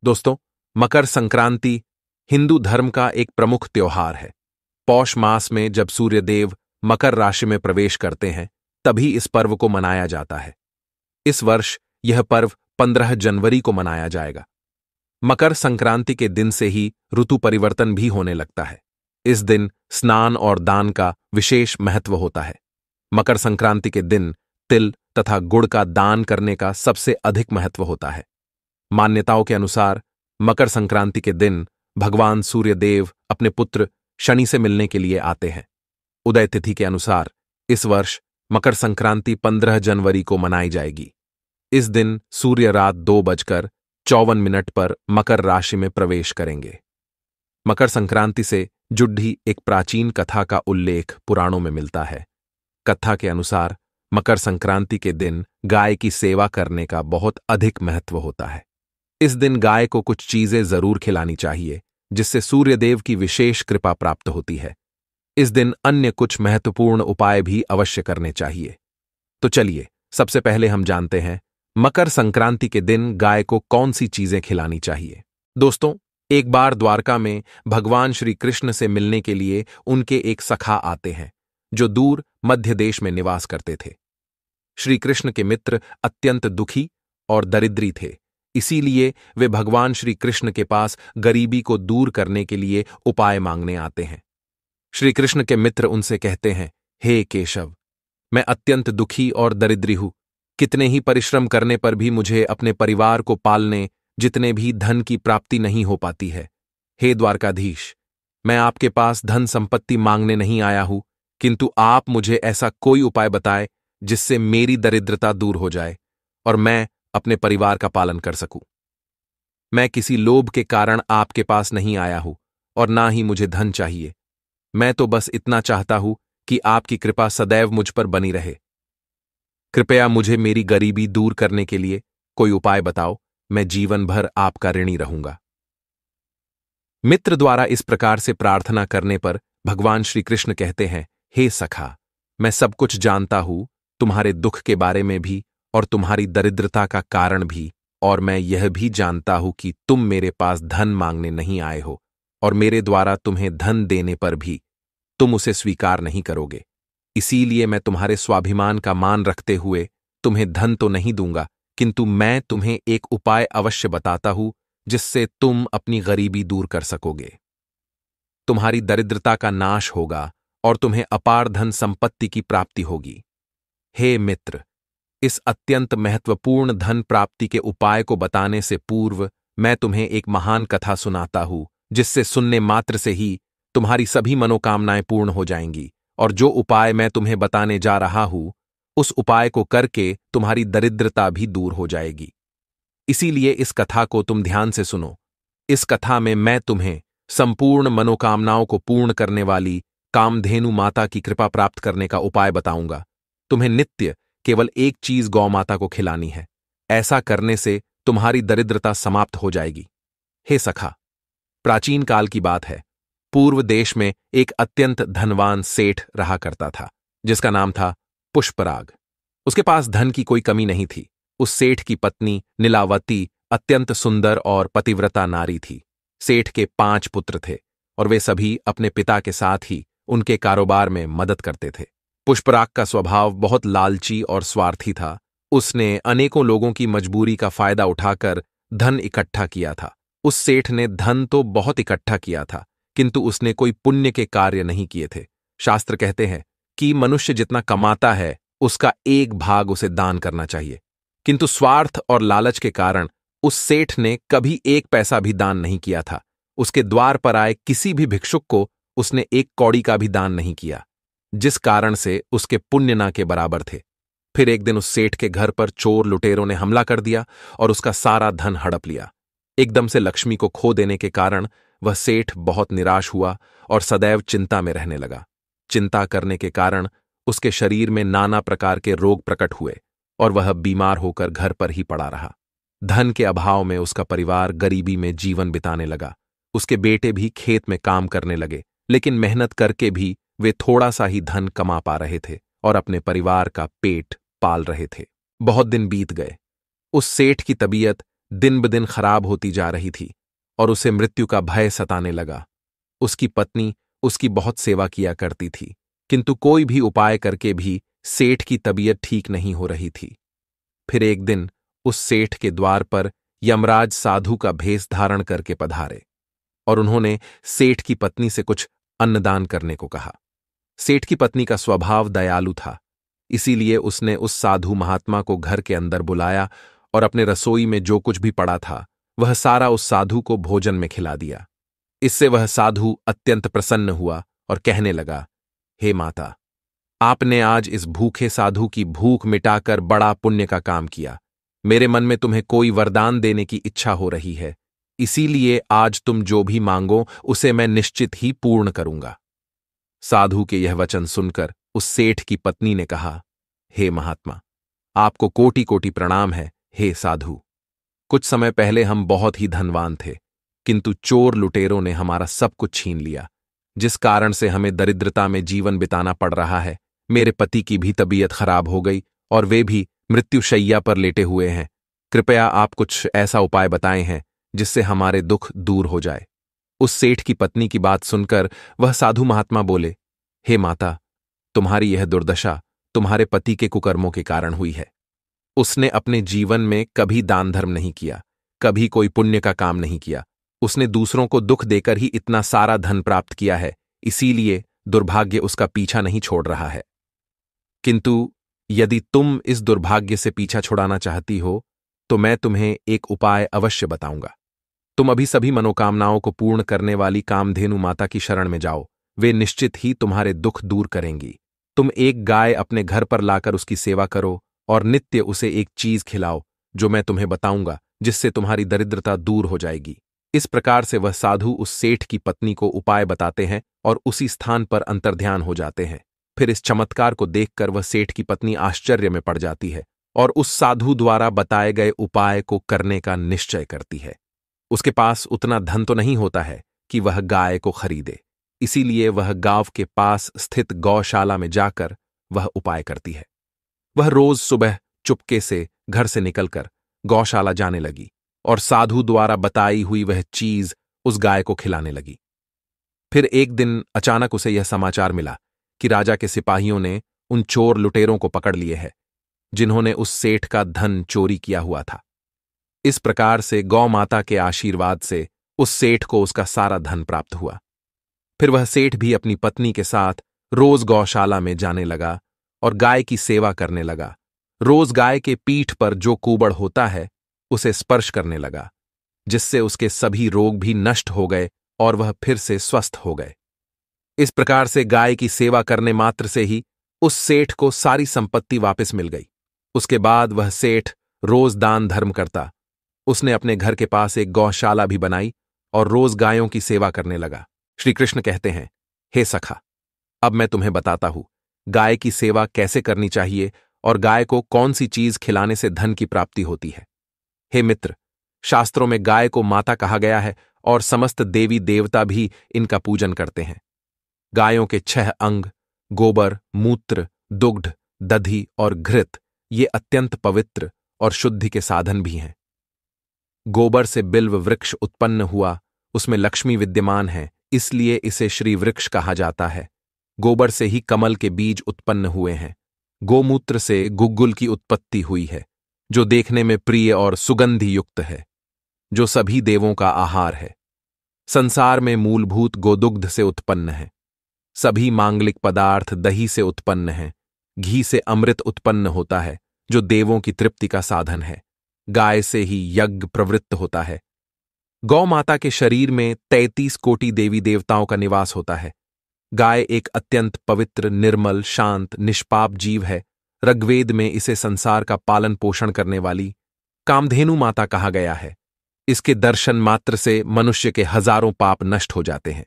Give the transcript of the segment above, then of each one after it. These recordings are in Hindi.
दोस्तों, मकर संक्रांति हिंदू धर्म का एक प्रमुख त्योहार है। पौष मास में जब सूर्यदेव मकर राशि में प्रवेश करते हैं, तभी इस पर्व को मनाया जाता है। इस वर्ष यह पर्व 15 जनवरी को मनाया जाएगा। मकर संक्रांति के दिन से ही ऋतु परिवर्तन भी होने लगता है। इस दिन स्नान और दान का विशेष महत्व होता है। मकर संक्रांति के दिन तिल तथा गुड़ का दान करने का सबसे अधिक महत्व होता है। मान्यताओं के अनुसार मकर संक्रांति के दिन भगवान सूर्यदेव अपने पुत्र शनि से मिलने के लिए आते हैं। उदय तिथि के अनुसार इस वर्ष मकर संक्रांति 15 जनवरी को मनाई जाएगी। इस दिन सूर्य रात 2:54 पर मकर राशि में प्रवेश करेंगे। मकर संक्रांति से जुड़ी एक प्राचीन कथा का उल्लेख पुराणों में मिलता है। कथा के अनुसार मकर संक्रांति के दिन गाय की सेवा करने का बहुत अधिक महत्व होता है। इस दिन गाय को कुछ चीजें जरूर खिलानी चाहिए, जिससे सूर्यदेव की विशेष कृपा प्राप्त होती है। इस दिन अन्य कुछ महत्वपूर्ण उपाय भी अवश्य करने चाहिए। तो चलिए, सबसे पहले हम जानते हैं मकर संक्रांति के दिन गाय को कौन सी चीजें खिलानी चाहिए। दोस्तों, एक बार द्वारका में भगवान श्री कृष्ण से मिलने के लिए उनके एक सखा आते हैं, जो दूर मध्य देश में निवास करते थे। श्री कृष्ण के मित्र अत्यंत दुखी और दरिद्री थे, इसीलिए वे भगवान श्री कृष्ण के पास गरीबी को दूर करने के लिए उपाय मांगने आते हैं। श्री कृष्ण के मित्र उनसे कहते हैं, हे केशव, मैं अत्यंत दुखी और दरिद्री हूं। कितने ही परिश्रम करने पर भी मुझे अपने परिवार को पालने जितने भी धन की प्राप्ति नहीं हो पाती है। हे द्वारकाधीश, मैं आपके पास धन संपत्ति मांगने नहीं आया हूं, किंतु आप मुझे ऐसा कोई उपाय बताएं जिससे मेरी दरिद्रता दूर हो जाए और मैं अपने परिवार का पालन कर सकूं। मैं किसी लोभ के कारण आपके पास नहीं आया हूं और ना ही मुझे धन चाहिए। मैं तो बस इतना चाहता हूं कि आपकी कृपा सदैव मुझ पर बनी रहे। कृपया मुझे मेरी गरीबी दूर करने के लिए कोई उपाय बताओ। मैं जीवन भर आपका ऋणी रहूंगा। मित्र द्वारा इस प्रकार से प्रार्थना करने पर भगवान श्री कृष्ण कहते हैं, हे सखा, मैं सब कुछ जानता हूं, तुम्हारे दुख के बारे में भी और तुम्हारी दरिद्रता का कारण भी, और मैं यह भी जानता हूं कि तुम मेरे पास धन मांगने नहीं आए हो और मेरे द्वारा तुम्हें धन देने पर भी तुम उसे स्वीकार नहीं करोगे। इसीलिए मैं तुम्हारे स्वाभिमान का मान रखते हुए तुम्हें धन तो नहीं दूंगा, किंतु मैं तुम्हें एक उपाय अवश्य बताता हूं जिससे तुम अपनी गरीबी दूर कर सकोगे। तुम्हारी दरिद्रता का नाश होगा और तुम्हें अपार धन संपत्ति की प्राप्ति होगी। हे मित्र, इस अत्यंत महत्वपूर्ण धन प्राप्ति के उपाय को बताने से पूर्व मैं तुम्हें एक महान कथा सुनाता हूं, जिससे सुनने मात्र से ही तुम्हारी सभी मनोकामनाएं पूर्ण हो जाएंगी। और जो उपाय मैं तुम्हें बताने जा रहा हूं, उस उपाय को करके तुम्हारी दरिद्रता भी दूर हो जाएगी। इसीलिए इस कथा को तुम ध्यान से सुनो। इस कथा में मैं तुम्हें संपूर्ण मनोकामनाओं को पूर्ण करने वाली कामधेनु माता की कृपा प्राप्त करने का उपाय बताऊंगा। तुम्हें नित्य केवल एक चीज गौ माता को खिलानी है। ऐसा करने से तुम्हारी दरिद्रता समाप्त हो जाएगी। हे सखा, प्राचीन काल की बात है। पूर्व देश में एक अत्यंत धनवान सेठ रहा करता था, जिसका नाम था पुष्पराग। उसके पास धन की कोई कमी नहीं थी। उस सेठ की पत्नी नीलावती अत्यंत सुंदर और पतिव्रता नारी थी। सेठ के 5 पुत्र थे और वे सभी अपने पिता के साथ ही उनके कारोबार में मदद करते थे। पुष्पराग का स्वभाव बहुत लालची और स्वार्थी था। उसने अनेकों लोगों की मजबूरी का फायदा उठाकर धन इकट्ठा किया था। उस सेठ ने धन तो बहुत इकट्ठा किया था, किंतु उसने कोई पुण्य के कार्य नहीं किए थे। शास्त्र कहते हैं कि मनुष्य जितना कमाता है, उसका 1 भाग उसे दान करना चाहिए, किंतु स्वार्थ और लालच के कारण उस सेठ ने कभी 1 पैसा भी दान नहीं किया था। उसके द्वार पर आए किसी भी भिक्षुक को उसने 1 कौड़ी का भी दान नहीं किया, जिस कारण से उसके पुण्य ना के बराबर थे। फिर एक दिन उस सेठ के घर पर चोर लुटेरों ने हमला कर दिया और उसका सारा धन हड़प लिया। एकदम से लक्ष्मी को खो देने के कारण वह सेठ बहुत निराश हुआ और सदैव चिंता में रहने लगा। चिंता करने के कारण उसके शरीर में नाना प्रकार के रोग प्रकट हुए और वह बीमार होकर घर पर ही पड़ा रहा। धन के अभाव में उसका परिवार गरीबी में जीवन बिताने लगा। उसके बेटे भी खेत में काम करने लगे, लेकिन मेहनत करके भी वे थोड़ा सा ही धन कमा पा रहे थे और अपने परिवार का पेट पाल रहे थे। बहुत दिन बीत गए। उस सेठ की तबीयत दिन ब दिन खराब होती जा रही थी और उसे मृत्यु का भय सताने लगा। उसकी पत्नी उसकी बहुत सेवा किया करती थी, किंतु कोई भी उपाय करके भी सेठ की तबीयत ठीक नहीं हो रही थी। फिर एक दिन उस सेठ के द्वार पर यमराज साधु का भेष धारण करके पधारे और उन्होंने सेठ की पत्नी से कुछ अन्नदान करने को कहा। सेठ की पत्नी का स्वभाव दयालु था, इसीलिए उसने उस साधु महात्मा को घर के अंदर बुलाया और अपने रसोई में जो कुछ भी पड़ा था वह सारा उस साधु को भोजन में खिला दिया। इससे वह साधु अत्यंत प्रसन्न हुआ और कहने लगा, हे माता, आपने आज इस भूखे साधु की भूख मिटाकर बड़ा पुण्य का काम किया। मेरे मन में तुम्हें कोई वरदान देने की इच्छा हो रही है, इसीलिए आज तुम जो भी मांगो उसे मैं निश्चित ही पूर्ण करूंगा। साधु के यह वचन सुनकर उस सेठ की पत्नी ने कहा, हे महात्मा, आपको कोटि कोटि प्रणाम है। हे साधु, कुछ समय पहले हम बहुत ही धनवान थे, किंतु चोर लुटेरों ने हमारा सब कुछ छीन लिया, जिस कारण से हमें दरिद्रता में जीवन बिताना पड़ रहा है। मेरे पति की भी तबीयत खराब हो गई और वे भी मृत्युशैया पर लेटे हुए हैं। कृपया आप कुछ ऐसा उपाय बताएं हैं जिससे हमारे दुख दूर हो जाए। उस सेठ की पत्नी की बात सुनकर वह साधु महात्मा बोले, हे माता, तुम्हारी यह दुर्दशा तुम्हारे पति के कुकर्मों के कारण हुई है। उसने अपने जीवन में कभी दान धर्म नहीं किया, कभी कोई पुण्य का काम नहीं किया। उसने दूसरों को दुख देकर ही इतना सारा धन प्राप्त किया है, इसीलिए दुर्भाग्य उसका पीछा नहीं छोड़ रहा है। किंतु यदि तुम इस दुर्भाग्य से पीछा छुड़ाना चाहती हो तो मैं तुम्हें एक उपाय अवश्य बताऊंगा। तुम अभी सभी मनोकामनाओं को पूर्ण करने वाली कामधेनु माता की शरण में जाओ, वे निश्चित ही तुम्हारे दुख दूर करेंगी। तुम एक गाय अपने घर पर लाकर उसकी सेवा करो और नित्य उसे एक चीज खिलाओ जो मैं तुम्हें बताऊंगा, जिससे तुम्हारी दरिद्रता दूर हो जाएगी। इस प्रकार से वह साधु उस सेठ की पत्नी को उपाय बताते हैं और उसी स्थान पर अंतर्ध्यान हो जाते हैं। फिर इस चमत्कार को देखकर वह सेठ की पत्नी आश्चर्य में पड़ जाती है और उस साधु द्वारा बताए गए उपाय को करने का निश्चय करती है। उसके पास उतना धन तो नहीं होता है कि वह गाय को खरीदे, इसीलिए वह गांव के पास स्थित गौशाला में जाकर वह उपाय करती है। वह रोज सुबह चुपके से घर से निकलकर गौशाला जाने लगी और साधु द्वारा बताई हुई वह चीज उस गाय को खिलाने लगी। फिर एक दिन अचानक उसे यह समाचार मिला कि राजा के सिपाहियों ने उन चोर लुटेरों को पकड़ लिए है जिन्होंने उस सेठ का धन चोरी किया हुआ था। इस प्रकार से गौ माता के आशीर्वाद से उस सेठ को उसका सारा धन प्राप्त हुआ। फिर वह सेठ भी अपनी पत्नी के साथ रोज गौशाला में जाने लगा और गाय की सेवा करने लगा। रोज गाय के पीठ पर जो कूबड़ होता है उसे स्पर्श करने लगा, जिससे उसके सभी रोग भी नष्ट हो गए और वह फिर से स्वस्थ हो गए। इस प्रकार से गाय की सेवा करने मात्र से ही उस सेठ को सारी संपत्ति वापस मिल गई। उसके बाद वह सेठ रोज दान धर्म करता। उसने अपने घर के पास एक गौशाला भी बनाई और रोज गायों की सेवा करने लगा। श्री कृष्ण कहते हैं, हे सखा, अब मैं तुम्हें बताता हूं गाय की सेवा कैसे करनी चाहिए और गाय को कौन सी चीज खिलाने से धन की प्राप्ति होती है। हे मित्र, शास्त्रों में गाय को माता कहा गया है और समस्त देवी देवता भी इनका पूजन करते हैं। गायों के 6 अंग गोबर, मूत्र, दुग्ध, दधि और घृत ये अत्यंत पवित्र और शुद्धि के साधन भी हैं। गोबर से बिल्व वृक्ष उत्पन्न हुआ, उसमें लक्ष्मी विद्यमान है, इसलिए इसे श्री वृक्ष कहा जाता है। गोबर से ही कमल के बीज उत्पन्न हुए हैं। गोमूत्र से गुग्गुल की उत्पत्ति हुई है, जो देखने में प्रिय और सुगंधि युक्त है, जो सभी देवों का आहार है। संसार में मूलभूत गोदुग्ध से उत्पन्न है। सभी मांगलिक पदार्थ दही से उत्पन्न हैं। घी से अमृत उत्पन्न होता है, जो देवों की तृप्ति का साधन है। गाय से ही यज्ञ प्रवृत्त होता है। गौ माता के शरीर में 33 कोटि देवी देवताओं का निवास होता है। गाय एक अत्यंत पवित्र, निर्मल, शांत, निष्पाप जीव है। ऋग्वेद में इसे संसार का पालन पोषण करने वाली कामधेनु माता कहा गया है। इसके दर्शन मात्र से मनुष्य के हजारों पाप नष्ट हो जाते हैं।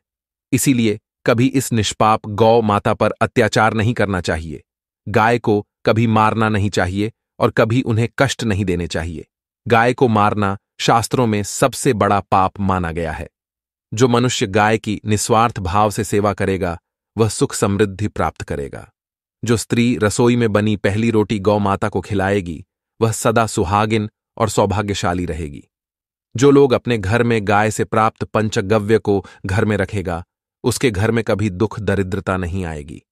इसीलिए कभी इस निष्पाप गौ माता पर अत्याचार नहीं करना चाहिए। गाय को कभी मारना नहीं चाहिए और कभी उन्हें कष्ट नहीं देने चाहिए। गाय को मारना शास्त्रों में सबसे बड़ा पाप माना गया है। जो मनुष्य गाय की निस्वार्थ भाव से सेवा करेगा वह सुख समृद्धि प्राप्त करेगा। जो स्त्री रसोई में बनी पहली रोटी गौ माता को खिलाएगी वह सदा सुहागिन और सौभाग्यशाली रहेगी। जो लोग अपने घर में गाय से प्राप्त पंचगव्य को घर में रखेगा, उसके घर में कभी दुख दरिद्रता नहीं आएगी।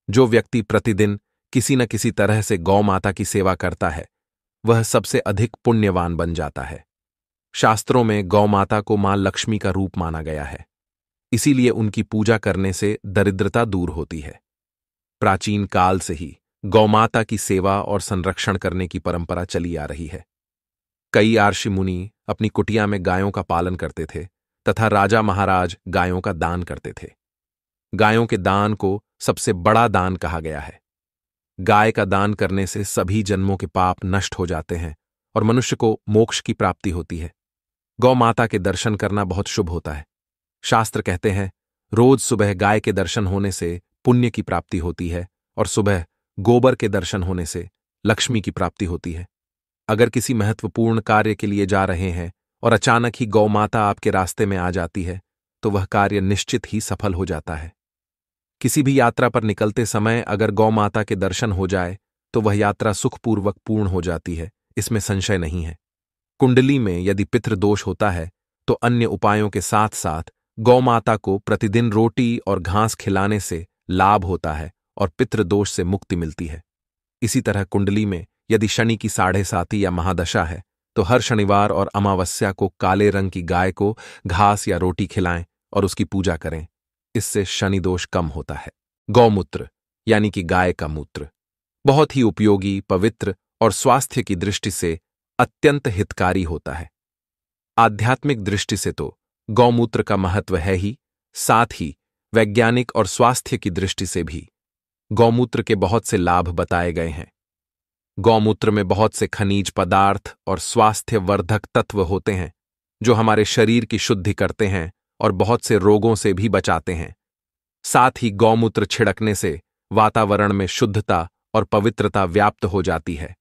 जो व्यक्ति प्रतिदिन किसी न किसी तरह से गौ माता की सेवा करता है, वह सबसे अधिक पुण्यवान बन जाता है। शास्त्रों में गौ माता को मां लक्ष्मी का रूप माना गया है, इसीलिए उनकी पूजा करने से दरिद्रता दूर होती है। प्राचीन काल से ही गौमाता की सेवा और संरक्षण करने की परंपरा चली आ रही है। कई ऋषि मुनि अपनी कुटिया में गायों का पालन करते थे तथा राजा महाराज गायों का दान करते थे। गायों के दान को सबसे बड़ा दान कहा गया है। गाय का दान करने से सभी जन्मों के पाप नष्ट हो जाते हैं और मनुष्य को मोक्ष की प्राप्ति होती है। गौ माता के दर्शन करना बहुत शुभ होता है। शास्त्र कहते हैं, रोज सुबह गाय के दर्शन होने से पुण्य की प्राप्ति होती है और सुबह गोबर के दर्शन होने से लक्ष्मी की प्राप्ति होती है। अगर किसी महत्वपूर्ण कार्य के लिए जा रहे हैं और अचानक ही गौ माता आपके रास्ते में आ जाती है, तो वह कार्य निश्चित ही सफल हो जाता है। किसी भी यात्रा पर निकलते समय अगर गौ माता के दर्शन हो जाए तो वह यात्रा सुखपूर्वक पूर्ण हो जाती है, इसमें संशय नहीं है। कुंडली में यदि पितृदोष होता है तो अन्य उपायों के साथ साथ गौ माता को प्रतिदिन रोटी और घास खिलाने से लाभ होता है और पितृदोष से मुक्ति मिलती है। इसी तरह कुंडली में यदि शनि की 7.5 या महादशा है तो हर शनिवार और अमावस्या को काले रंग की गाय को घास या रोटी खिलाएं और उसकी पूजा करें। इससे शनि दोष कम होता है। गौमूत्र यानी कि गाय का मूत्र बहुत ही उपयोगी, पवित्र और स्वास्थ्य की दृष्टि से अत्यंत हितकारी होता है। आध्यात्मिक दृष्टि से तो गौमूत्र का महत्व है ही, साथ ही वैज्ञानिक और स्वास्थ्य की दृष्टि से भी गौमूत्र के बहुत से लाभ बताए गए हैं। गौमूत्र में बहुत से खनिज पदार्थ और स्वास्थ्यवर्धक तत्व होते हैं जो हमारे शरीर की शुद्धि करते हैं और बहुत से रोगों से भी बचाते हैं। साथ ही गौमूत्र छिड़कने से वातावरण में शुद्धता और पवित्रता व्याप्त हो जाती है।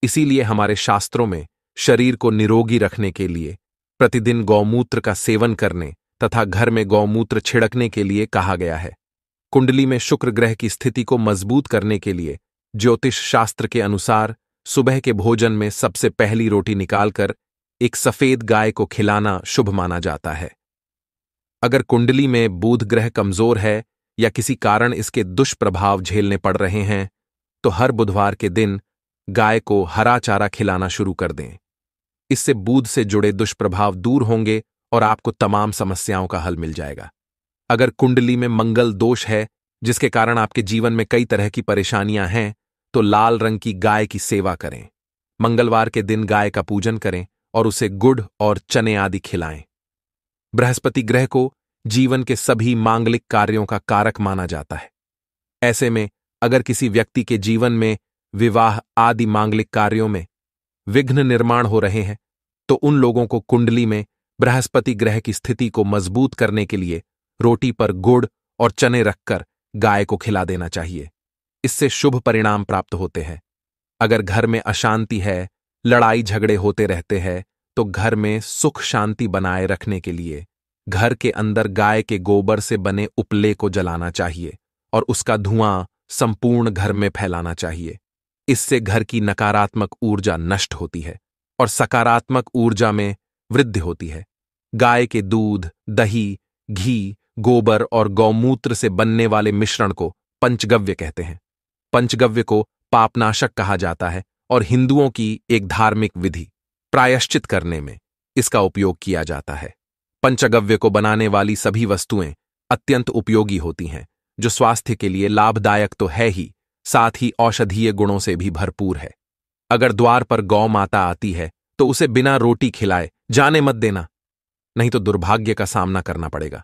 इसीलिए हमारे शास्त्रों में शरीर को निरोगी रखने के लिए प्रतिदिन गौमूत्र का सेवन करने तथा घर में गौमूत्र छिड़कने के लिए कहा गया है। कुंडली में शुक्र ग्रह की स्थिति को मजबूत करने के लिए ज्योतिष शास्त्र के अनुसार सुबह के भोजन में सबसे पहली रोटी निकालकर एक सफेद गाय को खिलाना शुभ माना जाता है। अगर कुंडली में बुध ग्रह कमजोर है या किसी कारण इसके दुष्प्रभाव झेलने पड़ रहे हैं तो हर बुधवार के दिन गाय को हरा चारा खिलाना शुरू कर दें। इससे बुध से जुड़े दुष्प्रभाव दूर होंगे और आपको तमाम समस्याओं का हल मिल जाएगा। अगर कुंडली में मंगल दोष है जिसके कारण आपके जीवन में कई तरह की परेशानियां हैं तो लाल रंग की गाय की सेवा करें। मंगलवार के दिन गाय का पूजन करें और उसे गुड़ और चने आदि खिलाएं। बृहस्पति ग्रह को जीवन के सभी मांगलिक कार्यों का कारक माना जाता है। ऐसे में अगर किसी व्यक्ति के जीवन में विवाह आदि मांगलिक कार्यों में विघ्न निर्माण हो रहे हैं तो उन लोगों को कुंडली में बृहस्पति ग्रह की स्थिति को मजबूत करने के लिए रोटी पर गुड़ और चने रखकर गाय को खिला देना चाहिए। इससे शुभ परिणाम प्राप्त होते हैं। अगर घर में अशांति है, लड़ाई झगड़े होते रहते हैं तो घर में सुख शांति बनाए रखने के लिए घर के अंदर गाय के गोबर से बने उपले को जलाना चाहिए और उसका धुआं संपूर्ण घर में फैलाना चाहिए। इससे घर की नकारात्मक ऊर्जा नष्ट होती है और सकारात्मक ऊर्जा में वृद्धि होती है। गाय के दूध, दही, घी, गोबर और गौमूत्र से बनने वाले मिश्रण को पंचगव्य कहते हैं। पंचगव्य को पापनाशक कहा जाता है और हिंदुओं की एक धार्मिक विधि प्रायश्चित करने में इसका उपयोग किया जाता है। पंचगव्य को बनाने वाली सभी वस्तुएं अत्यंत उपयोगी होती हैं, जो स्वास्थ्य के लिए लाभदायक तो है ही, साथ ही औषधीय गुणों से भी भरपूर है। अगर द्वार पर गौ माता आती है तो उसे बिना रोटी खिलाए जाने मत देना, नहीं तो दुर्भाग्य का सामना करना पड़ेगा।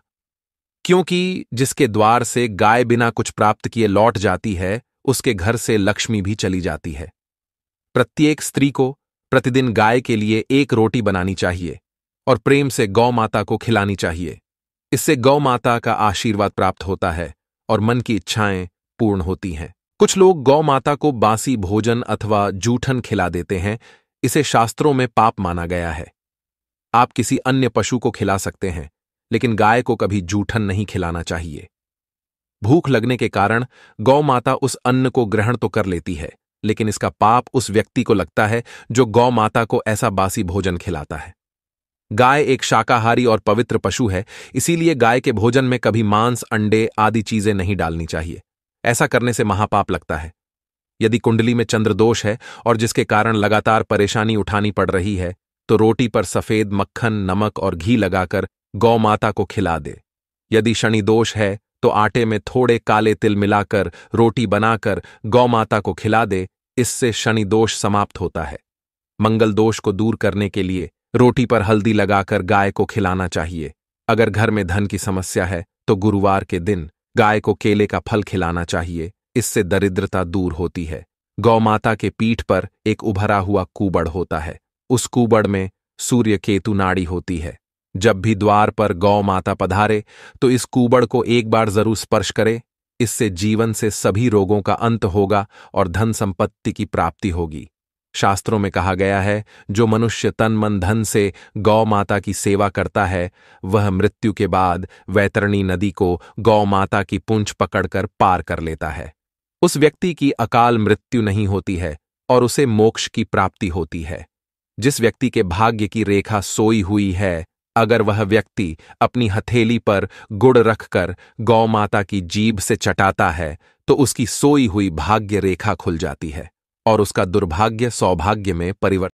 क्योंकि जिसके द्वार से गाय बिना कुछ प्राप्त किए लौट जाती है, उसके घर से लक्ष्मी भी चली जाती है। प्रत्येक स्त्री को प्रतिदिन गाय के लिए एक रोटी बनानी चाहिए और प्रेम से गौ माता को खिलानी चाहिए। इससे गौ माता का आशीर्वाद प्राप्त होता है और मन की इच्छाएं पूर्ण होती हैं। कुछ लोग गौ माता को बासी भोजन अथवा जूठन खिला देते हैं। इसे शास्त्रों में पाप माना गया है। आप किसी अन्य पशु को खिला सकते हैं, लेकिन गाय को कभी जूठन नहीं खिलाना चाहिए। भूख लगने के कारण गौ माता उस अन्न को ग्रहण तो कर लेती है, लेकिन इसका पाप उस व्यक्ति को लगता है जो गौ माता को ऐसा बासी भोजन खिलाता है। गाय एक शाकाहारी और पवित्र पशु है, इसीलिए गाय के भोजन में कभी मांस, अंडे आदि चीजें नहीं डालनी चाहिए। ऐसा करने से महापाप लगता है। यदि कुंडली में चंद्र दोष है और जिसके कारण लगातार परेशानी उठानी पड़ रही है, तो रोटी पर सफेद मक्खन, नमक और घी लगाकर गौ माता को खिला दे। यदि शनि दोष है तो आटे में थोड़े काले तिल मिलाकर रोटी बनाकर गौ माता को खिला दे। इससे शनि दोष समाप्त होता है। मंगल दोष को दूर करने के लिए रोटी पर हल्दी लगाकर गाय को खिलाना चाहिए। अगर घर में धन की समस्या है तो गुरुवार के दिन गाय को केले का फल खिलाना चाहिए। इससे दरिद्रता दूर होती है। गौ माता के पीठ पर एक उभरा हुआ कूबड़ होता है। उस कूबड़ में सूर्य केतु नाड़ी होती है। जब भी द्वार पर गौ माता पधारे तो इस कूबड़ को एक बार जरूर स्पर्श करे। इससे जीवन से सभी रोगों का अंत होगा और धन संपत्ति की प्राप्ति होगी। शास्त्रों में कहा गया है, जो मनुष्य तन मन धन से गौ माता की सेवा करता है, वह मृत्यु के बाद वैतरणी नदी को गौ माता की पूंछ पकड़कर पार कर लेता है। उस व्यक्ति की अकाल मृत्यु नहीं होती है और उसे मोक्ष की प्राप्ति होती है। जिस व्यक्ति के भाग्य की रेखा सोई हुई है, अगर वह व्यक्ति अपनी हथेली पर गुड़ रखकर गौ माता की जीभ से चटाता है तो उसकी सोई हुई भाग्य रेखा खुल जाती है और उसका दुर्भाग्य सौभाग्य में परिवर्तित